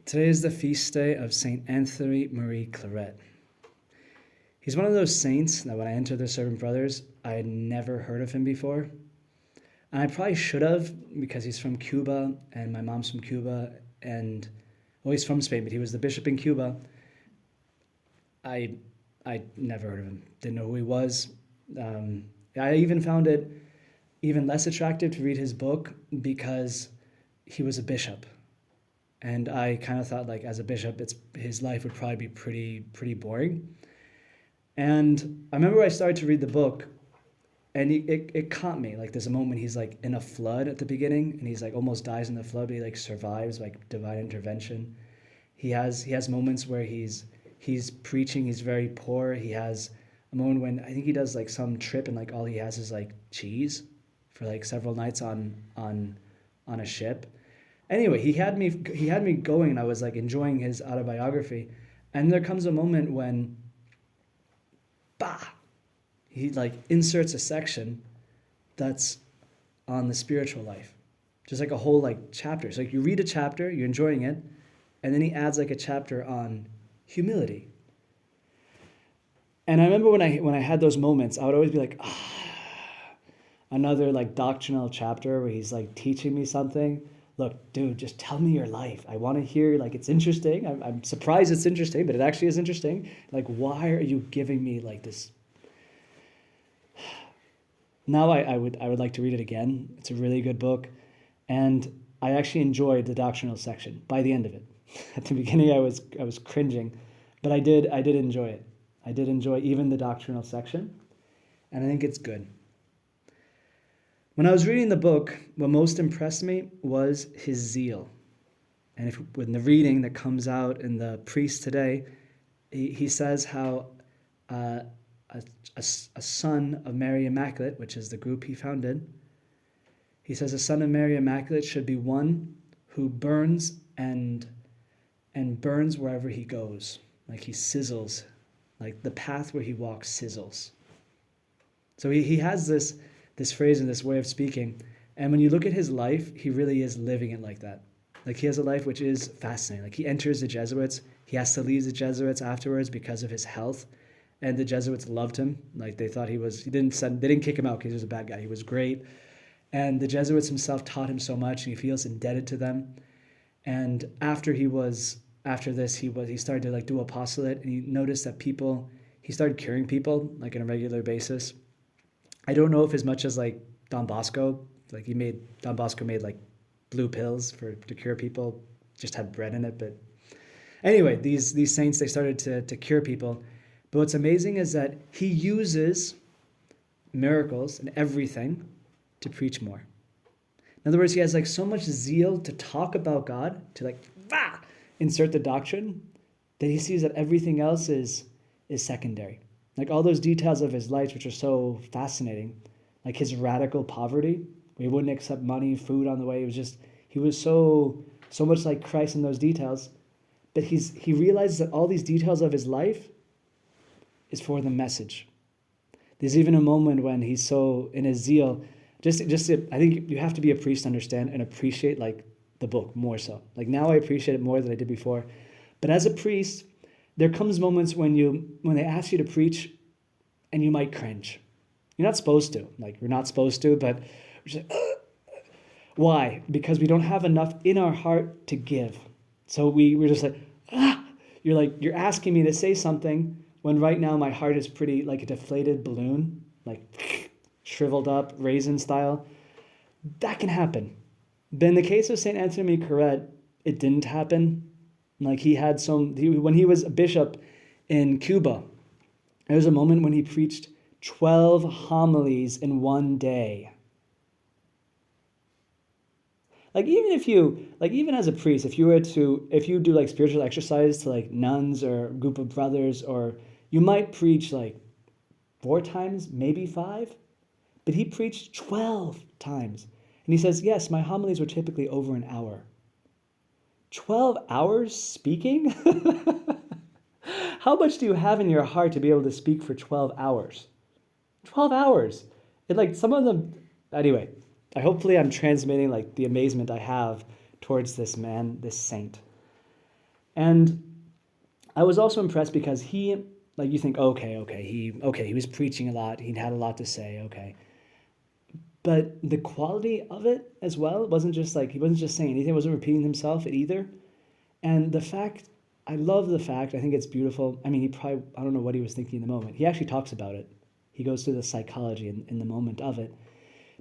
Today is the feast day of St. Anthony Marie Claret. He's one of those saints that when I entered the Servant Brothers, I had never heard of him before. And I probably should have, because he's from Cuba, and my mom's from Cuba, and, well, he's from Spain, but he was the bishop in Cuba. I never heard of him, didn't know who he was. I even found it even less attractive to read his book because he was a bishop. And I kind of thought, like, as a bishop, his life would probably be pretty boring. And I remember I started to read the book, and it caught me. Like, there's a moment he's like in a flood at the beginning, and he's like almost dies in the flood, but he like survives, like divine intervention. He has moments where he's preaching. He's very poor. He has a moment when I think he does like some trip, and like all he has is like cheese for like several nights on a ship. Anyway, he had me going, and I was like enjoying his autobiography. And there comes a moment when, he like inserts a section that's on the spiritual life, just like a whole like chapter. So like you read a chapter, you're enjoying it, and then he adds like a chapter on humility. And I remember when I had those moments, I would always be like, another like doctrinal chapter where he's like teaching me something. Look, dude, just tell me your life. I want to hear, like, it's interesting. I'm surprised it's interesting, but it actually is interesting. Like, why are you giving me like this? Now I would like to read it again. It's a really good book. And I actually enjoyed the doctrinal section by the end of it. At the beginning I was cringing, but I did enjoy it. I did enjoy even the doctrinal section, and I think it's good. When I was reading the book, what most impressed me was his zeal. And when the reading that comes out in the priest today, he says how a son of Mary Immaculate, which is the group he founded, he says a son of Mary Immaculate should be one who burns and burns wherever he goes. Like he sizzles, like the path where he walks sizzles. So he has this phrase and this way of speaking. And when you look at his life, he really is living it like that. Like he has a life which is fascinating. Like he enters the Jesuits. He has to leave the Jesuits afterwards because of his health. And the Jesuits loved him. Like they thought they didn't kick him out because he was a bad guy. He was great. And the Jesuits himself taught him so much, and he feels indebted to them. And after this, he started to like do apostolate, and he noticed that he started curing people like on a regular basis. I don't know if as much as like Don Bosco made like blue pills to cure people, just had bread in it. But anyway, these saints, they started to cure people. But what's amazing is that he uses miracles and everything to preach more. In other words, he has like so much zeal to talk about God, to like insert the doctrine, that he sees that everything else is secondary. Like all those details of his life, which are so fascinating, like his radical poverty, where he wouldn't accept money, food on the way. He was so much like Christ in those details. But he realizes that all these details of his life is for the message. There's even a moment when he's so in his zeal. I think you have to be a priest to understand and appreciate like the book more so. Like now I appreciate it more than I did before. But as a priest, there comes moments when they ask you to preach and you might cringe. You're not supposed to. Like, you're not supposed to, but we're just like, why? Because we don't have enough in our heart to give. So we're just like, you're asking me to say something when right now my heart is pretty like a deflated balloon, like shriveled up, raisin style. That can happen. But in the case of St. Anthony Claret, it didn't happen. Like when he was a bishop in Cuba, there was a moment when he preached 12 homilies in one day. Like even as a priest, if you do like spiritual exercise to like nuns or a group of brothers, or you might preach like 4 times, maybe 5, but he preached 12 times. And he says, yes, my homilies were typically over an hour. 12 hours speaking? How much do you have in your heart to be able to speak for 12 hours? 12 hours. And like some of them, anyway, hopefully I'm transmitting like the amazement I have towards this man, this saint. And I was also impressed because like you think, he was preaching a lot, he'd had a lot to say, okay. But the quality of it as well, it wasn't just like, he wasn't just saying anything, he wasn't repeating himself either. And I love the fact, I think it's beautiful. I mean, I don't know what he was thinking in the moment. He actually talks about it. He goes through the psychology in the moment of it.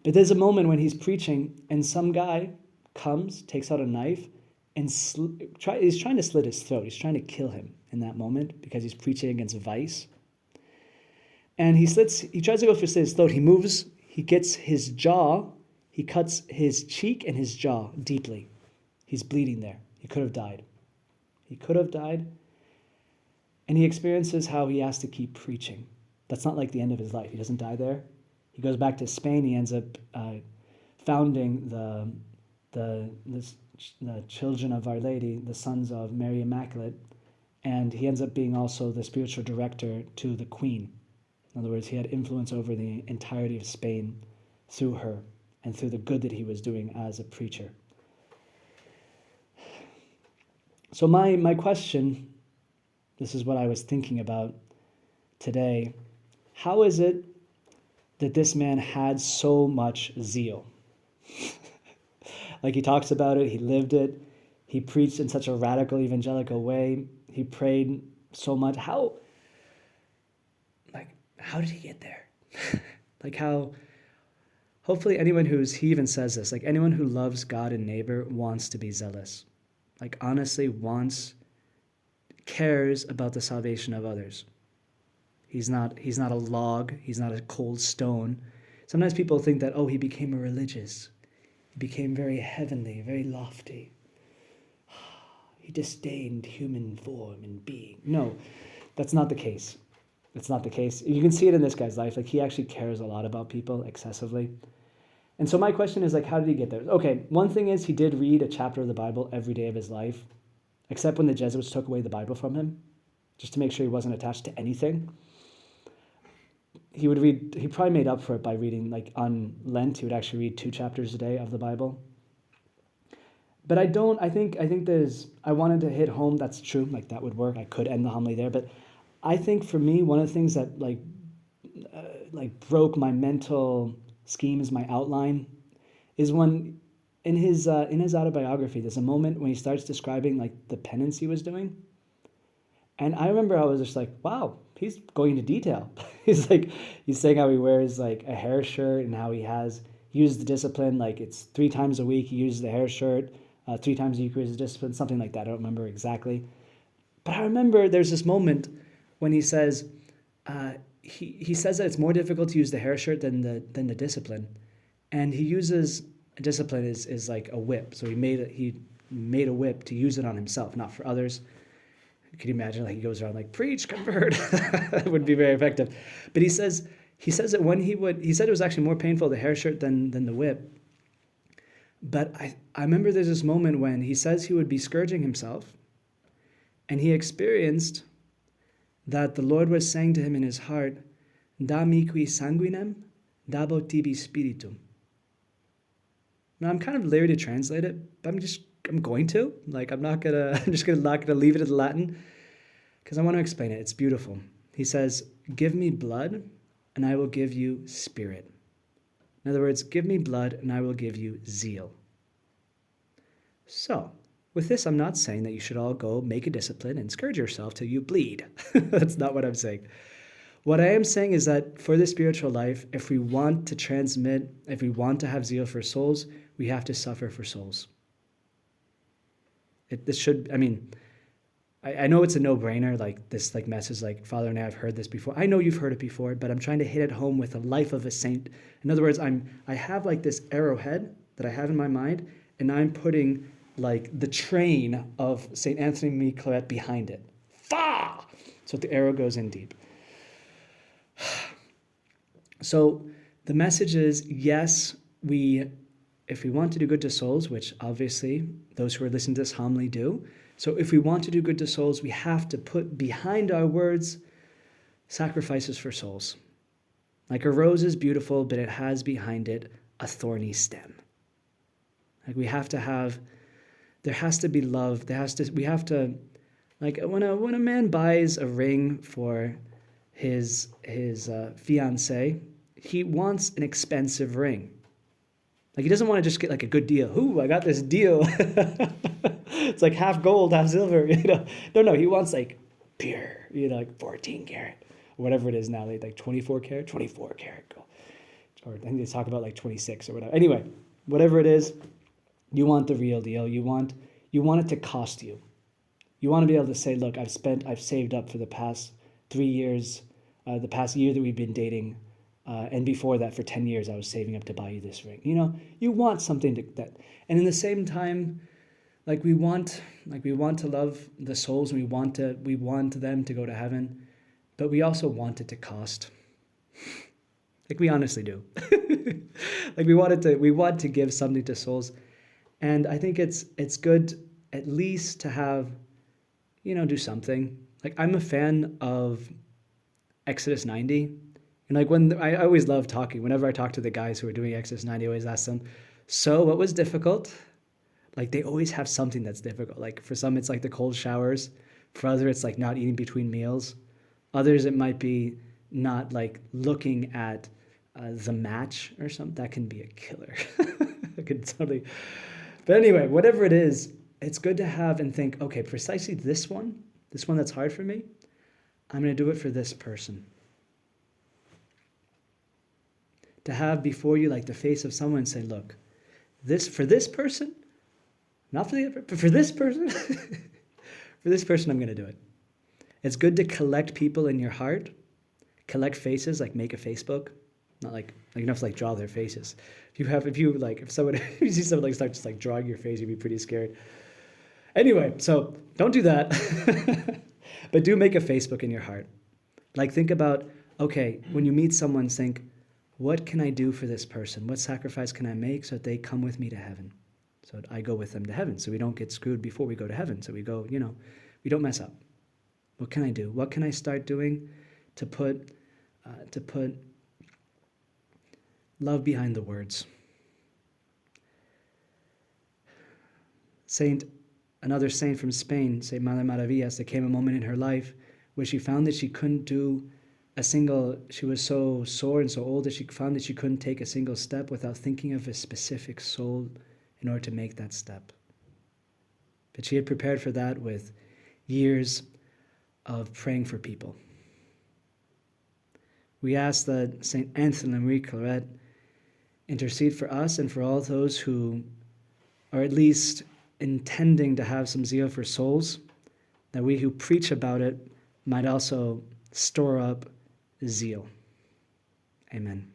But there's a moment when he's preaching and some guy comes, takes out a knife, and he's trying to slit his throat. He's trying to kill him in that moment because he's preaching against vice. And he tries to go for slit his throat. He moves, he gets his jaw, he cuts his cheek and his jaw deeply. He's bleeding there. He could have died. And he experiences how he has to keep preaching. That's not like the end of his life. He doesn't die there. He goes back to Spain. He ends up founding the Children of Our Lady, the Sons of Mary Immaculate, and he ends up being also the spiritual director to the Queen. In other words, he had influence over the entirety of Spain through her and through the good that he was doing as a preacher. So my question, this is what I was thinking about today. How is it that this man had so much zeal? Like he talks about it, he lived it, he preached in such a radical evangelical way, he prayed so much. How did he get there? Hopefully he even says this, like anyone who loves God and neighbor wants to be zealous. Like honestly cares about the salvation of others. He's not a log, he's not a cold stone. Sometimes people think that, he became a religious. He became very heavenly, very lofty. He disdained human form and being. No, that's not the case. It's not the case. You can see it in this guy's life. Like he actually cares a lot about people excessively. And so my question is, like, how did he get there? Okay, one thing is he did read a chapter of the Bible every day of his life, except when the Jesuits took away the Bible from him, just to make sure he wasn't attached to anything. He probably made up for it by reading, like on Lent, he would actually read 2 chapters a day of the Bible. But I wanted to hit home, that's true, like that would work. I could end the homily there, but I think for me, one of the things that broke my mental schemes, my outline, is when in his autobiography, there's a moment when he starts describing like the penance he was doing. And I remember I was just like, wow, he's going into detail. He's saying how he wears like a hair shirt and how he used the discipline, like it's 3 times a week he uses the hair shirt, 3 times a week he uses the discipline, something like that. I don't remember exactly. But I remember there's this moment when he says, he says that it's more difficult to use the hair shirt than the discipline. And he uses a discipline is like a whip. So he made a whip to use it on himself, not for others. Could you imagine like he goes around like, preach, convert? That would be very effective. But he says that he said it was actually more painful, the hair shirt than the whip. But I remember there's this moment when he says he would be scourging himself, and he experienced that the Lord was saying to him in his heart, da miqui sanguinem, dabo tibi spiritum. Now I'm kind of leery to translate it, but I'm going to. Like I'm not gonna leave it in Latin, because I want to explain it. It's beautiful. He says, give me blood and I will give you spirit. In other words, give me blood and I will give you zeal. So, with this, I'm not saying that you should all go make a discipline and scourge yourself till you bleed. That's not what I'm saying. What I am saying is that for the spiritual life, if we want to have zeal for souls, we have to suffer for souls. I know it's a no-brainer, like this like message, like Father and I have heard this before. I know you've heard it before, but I'm trying to hit it home with the life of a saint. In other words, I have like this arrowhead that I have in my mind, and I'm putting like the train of St. Anthony Miquelet behind it. Fa! So the arrow goes in deep. So the message is, yes, if we want to do good to souls, which obviously those who are listening to this homily do, so if we want to do good to souls, we have to put behind our words sacrifices for souls. Like a rose is beautiful, but it has behind it a thorny stem. Like there has to be love. We have to Like when a man buys a ring for his fiancée, he wants an expensive ring. Like he doesn't want to just get like a good deal. Ooh, I got this deal. It's like half gold, half silver. No. He wants like pure, like 14 karat, or whatever it is now. Like 24 karat gold, or I think they talk about like 26 or whatever. Anyway, whatever it is, you want the real deal. You want it to cost you. You want to be able to say, look, I've saved up for the past 3 years, the past year that we've been dating, and before that for 10 years I was saving up to buy you this ring. You want something that, and in the same time, like we want to love the souls, and we want them to go to heaven, but we also want it to cost. Like we honestly do. Like we want to give something to souls, and I think it's good at least to have, do something. Like I'm a fan of Exodus 90. And like when I always love talking, whenever I talk to the guys who are doing Exodus 90, I always ask them, so what was difficult? Like they always have something that's difficult. Like for some, it's like the cold showers. For others, it's like not eating between meals. Others, it might be not like looking at the match or something. That can be a killer. I could totally. But anyway, whatever it is, it's good to have and think, okay, precisely this one that's hard for me, I'm going to do it for this person. To have before you like the face of someone and say, look, for this person, not for the other, but for this person, for this person, I'm going to do it. It's good to collect people in your heart, collect faces, like make a Facebook, not like enough to like draw their faces. If you see someone like start just like drawing your face, you'd be pretty scared. Anyway, so don't do that, but do make a Facebook in your heart. Like think about, okay, when you meet someone, think, what can I do for this person? What sacrifice can I make so that they come with me to heaven? So that I go with them to heaven, so we don't get screwed before we go to heaven. So we go, we don't mess up. What can I do? What can I start doing to put love behind the words? Another saint from Spain, Saint Madre Maravillas, there came a moment in her life where she found that she couldn't do she was so sore and so old that she found that she couldn't take a single step without thinking of a specific soul in order to make that step. But she had prepared for that with years of praying for people. We ask that St. Anthony Marie Claret intercede for us and for all those who are at least intending to have some zeal for souls, that we who preach about it might also store up zeal. Amen.